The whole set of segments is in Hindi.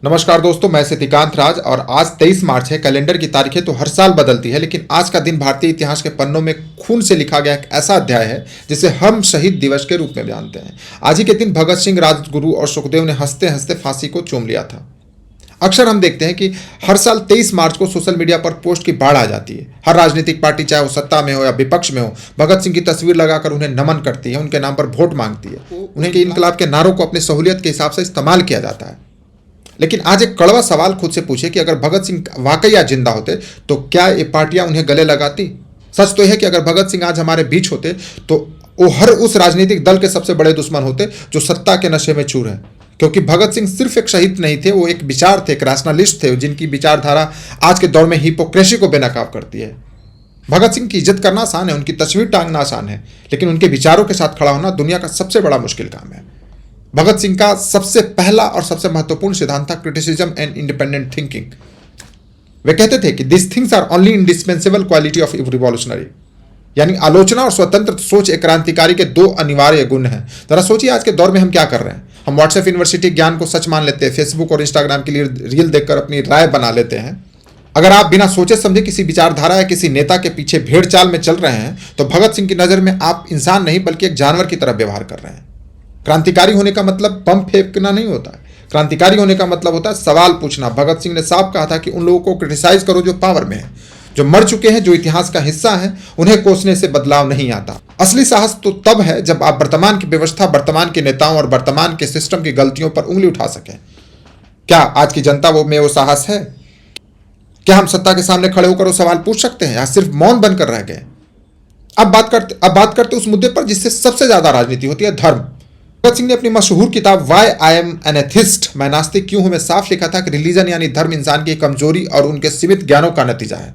नमस्कार दोस्तों, मैं सिद्धिकांत राज और आज 23 मार्च है। कैलेंडर की तारीखें तो हर साल बदलती है, लेकिन आज का दिन भारतीय इतिहास के पन्नों में खून से लिखा गया एक ऐसा अध्याय है जिसे हम शहीद दिवस के रूप में जानते हैं। आज ही के दिन भगत सिंह, राजगुरु और सुखदेव ने हंसते हंसते फांसी को चूम लिया था। अक्सर हम देखते हैं कि हर साल 23 मार्च को सोशल मीडिया पर पोस्ट की बाढ़ आ जाती है। हर राजनीतिक पार्टी, चाहे वो सत्ता में हो या विपक्ष में हो, भगत सिंह की तस्वीर लगाकर उन्हें नमन करती है, उनके नाम पर वोट मांगती है, उन्हें इनकलाब के नारों को अपनी सहूलियत के हिसाब से इस्तेमाल किया जाता है। लेकिन आज एक कड़वा सवाल खुद से पूछे कि अगर भगत सिंह वाकई आज जिंदा होते तो क्या ये पार्टियां उन्हें गले लगाती? सच तो यह है कि अगर भगत सिंह आज हमारे बीच होते तो वो हर उस राजनीतिक दल के सबसे बड़े दुश्मन होते जो सत्ता के नशे में चूर है। क्योंकि भगत सिंह सिर्फ एक शहीद नहीं थे, वो एक विचार थे, एक रैशनलिस्ट थे, जिनकी विचारधारा आज के दौर में हिपोक्रेसी को बेनकाब करती है। भगत सिंह की इज्जत करना आसान है, उनकी तस्वीर टांगना आसान है, लेकिन उनके विचारों के साथ खड़ा होना दुनिया का सबसे बड़ा मुश्किल काम है। भगत सिंह का सबसे पहला और सबसे महत्वपूर्ण सिद्धांत था क्रिटिसिज्म एंड इंडिपेंडेंट थिंकिंग। वे कहते थे कि this things are only indispensable quality of revolutionary, यानी आलोचना और स्वतंत्र सोच एक क्रांतिकारी के दो अनिवार्य गुण हैं। जरा सोचिए आज के दौर में हम क्या कर रहे हैं। हम व्हाट्सएप यूनिवर्सिटी ज्ञान को सच मान लेते हैं, फेसबुक और इंस्टाग्राम के लिए रील देखकर अपनी राय बना लेते हैं। अगर आप बिना सोचे समझे किसी विचारधारा या किसी नेता के पीछे भेड़ चाल में चल रहे हैं तो भगत सिंह की नज़र में आप इंसान नहीं बल्कि एक जानवर की तरह व्यवहार कर रहे हैं। क्रांतिकारी होने का मतलब बम फेंकना नहीं होता है। क्रांतिकारी होने का मतलब होता है सवाल पूछना। भगत सिंह ने साफ कहा था कि उन लोगों को क्रिटिसाइज करो जो पावर में है, जो मर चुके हैं, जो इतिहास का हिस्सा है। उन्हें कोसने से बदलाव नहीं आता। असली साहस तो तब है जब आप वर्तमान की व्यवस्था, वर्तमान के नेताओं और वर्तमान के सिस्टम की गलतियों पर उंगली उठा सकें। क्या आज की जनता में वो साहस है? क्या हम सत्ता के सामने खड़े होकर वो सवाल पूछ सकते हैं या सिर्फ मौन बनकर रह गए? अब बात करते उस मुद्दे पर जिससे सबसे ज्यादा राजनीति होती है, धर्म। भगत सिंह ने अपनी मशहूर किताब why I am an atheist, मैं नास्तिक क्यों हूं, में साफ लिखा था कि रिलीजन यानी धर्म इंसान की कमजोरी और उनके सीमित ज्ञानों का नतीजा है।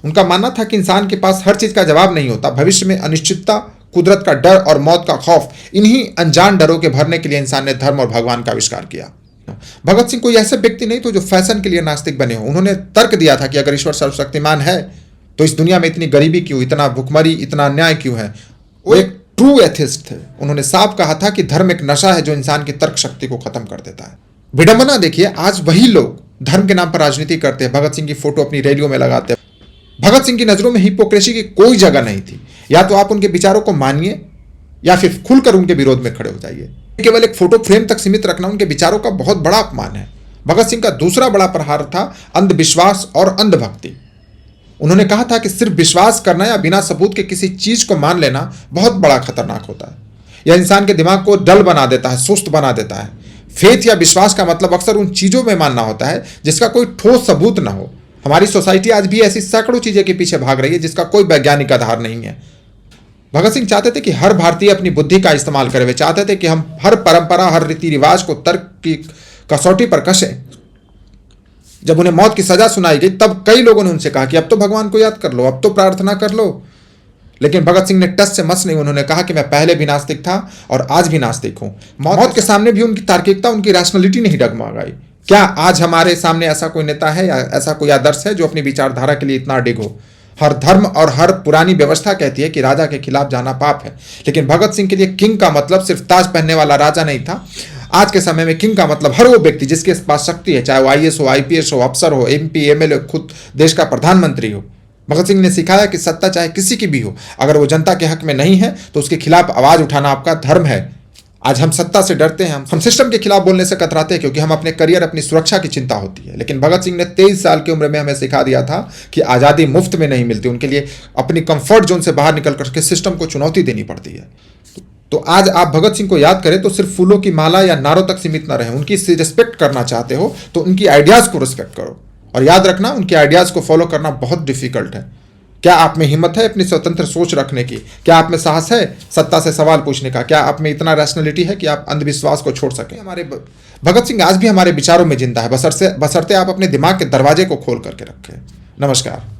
उनका मानना था कि इंसान के पास हर चीज का जवाब नहीं होता। भविष्य में अनिश्चितता, कुदरत का डर और मौत का खौफ, इन्हीं अनजान डरों के भरने के लिए इंसान ने धर्म और भगवान का आविष्कार किया। भगत सिंह कोई ऐसे व्यक्ति नहीं थे जो फैशन के लिए नास्तिक बने हो। उन्होंने तर्क दिया था कि अगर ईश्वर सर्वशक्तिमान है तो इस दुनिया में इतनी गरीबी क्यों, इतना भुखमरी, इतना अन्याय क्यों है। वो एक ट्रू एथिस्ट थे। उन्होंने साफ कहा था कि धर्म एक नशा है जो इंसान की तर्क शक्ति को खत्म कर देता है। विडंबना देखिए, आज वही लोग धर्म के नाम पर राजनीति करते हैं, भगत सिंह की फोटो अपनी रैलियों में लगाते हैं। भगत सिंह की नजरों में हिपोक्रेसी की कोई जगह नहीं थी। या तो आप उनके विचारों को मानिए या फिर खुलकर उनके विरोध में खड़े हो जाइए। केवल एक फोटो फ्रेम तक सीमित रखना उनके विचारों का बहुत बड़ा अपमान है। भगत सिंह का दूसरा बड़ा प्रहार था अंधविश्वास और अंधभक्ति। उन्होंने कहा था कि सिर्फ विश्वास करना या बिना सबूत के किसी चीज को मान लेना बहुत बड़ा खतरनाक होता है। यह इंसान के दिमाग को डल बना देता है, सुस्त बना देता है। फेथ या विश्वास का मतलब अक्सर उन चीजों में मानना होता है जिसका कोई ठोस सबूत ना हो। हमारी सोसाइटी आज भी ऐसी सैकड़ों चीजें के पीछे भाग रही है जिसका कोई वैज्ञानिक आधार नहीं है। भगत सिंह चाहते थे कि हर भारतीय अपनी बुद्धि का इस्तेमाल करे। वे चाहते थे कि हम हर परंपरा, हर रीति रिवाज को तर्क की कसौटी पर कसें। जब उन्हें मौत की सजा सुनाई गई तब कई लोगों ने उनसे कहा कि अब तो भगवान को याद कर लो, अब तो प्रार्थना कर लो। लेकिन भगत सिंह ने टस से मस नहीं। उन्होंने कहा कि मैं पहले भी नास्तिक था और आज भी नास्तिक हूं। मौत के सामने भी उनकी तार्किकता, उनकी रैशनलिटी नहीं डगमगाई। क्या आज हमारे सामने ऐसा कोई नेता है या ऐसा कोई आदर्श है जो अपनी विचारधारा के लिए इतना अडिग हो? हर धर्म और हर पुरानी व्यवस्था कहती है कि राजा के खिलाफ जाना पाप है, लेकिन भगत सिंह के लिए किंग का मतलब सिर्फ ताज पहनने वाला राजा नहीं था। आज के समय में किंग का मतलब हर वो व्यक्ति जिसके पास शक्ति है, चाहे वो आईएएस हो, आईपीएस हो, अफसर हो, एमपी, एमएलए, खुद देश का प्रधानमंत्री हो। भगत सिंह ने सिखाया कि सत्ता चाहे किसी की भी हो, अगर वो जनता के हक में नहीं है तो उसके खिलाफ आवाज उठाना आपका धर्म है। आज हम सत्ता से डरते हैं, हम सिस्टम के खिलाफ बोलने से कतराते हैं क्योंकि हम अपने करियर, अपनी सुरक्षा की चिंता होती है। लेकिन भगत सिंह ने 23 साल की उम्र में हमें सिखा दिया था कि आज़ादी मुफ्त में नहीं मिलती। उनके लिए अपनी कंफर्ट जोन से बाहर निकल करके सिस्टम को चुनौती देनी पड़ती है। तो आज आप भगत सिंह को याद करें तो सिर्फ फूलों की माला या नारों तक सीमित न रहें। उनकी रिस्पेक्ट करना चाहते हो तो उनकी आइडियाज को रिस्पेक्ट करो और याद रखना उनके आइडियाज को फॉलो करना बहुत डिफिकल्ट है। क्या आप में हिम्मत है अपनी स्वतंत्र सोच रखने की? क्या आप में साहस है सत्ता से सवाल पूछने का? क्या आप में इतना रैशनलिटी है कि आप अंधविश्वास को छोड़ सकें? हमारे भगत सिंह आज भी हमारे विचारों में जिंदा है, बशर्ते आप अपने दिमाग के दरवाजे को खोल करके रखें। नमस्कार।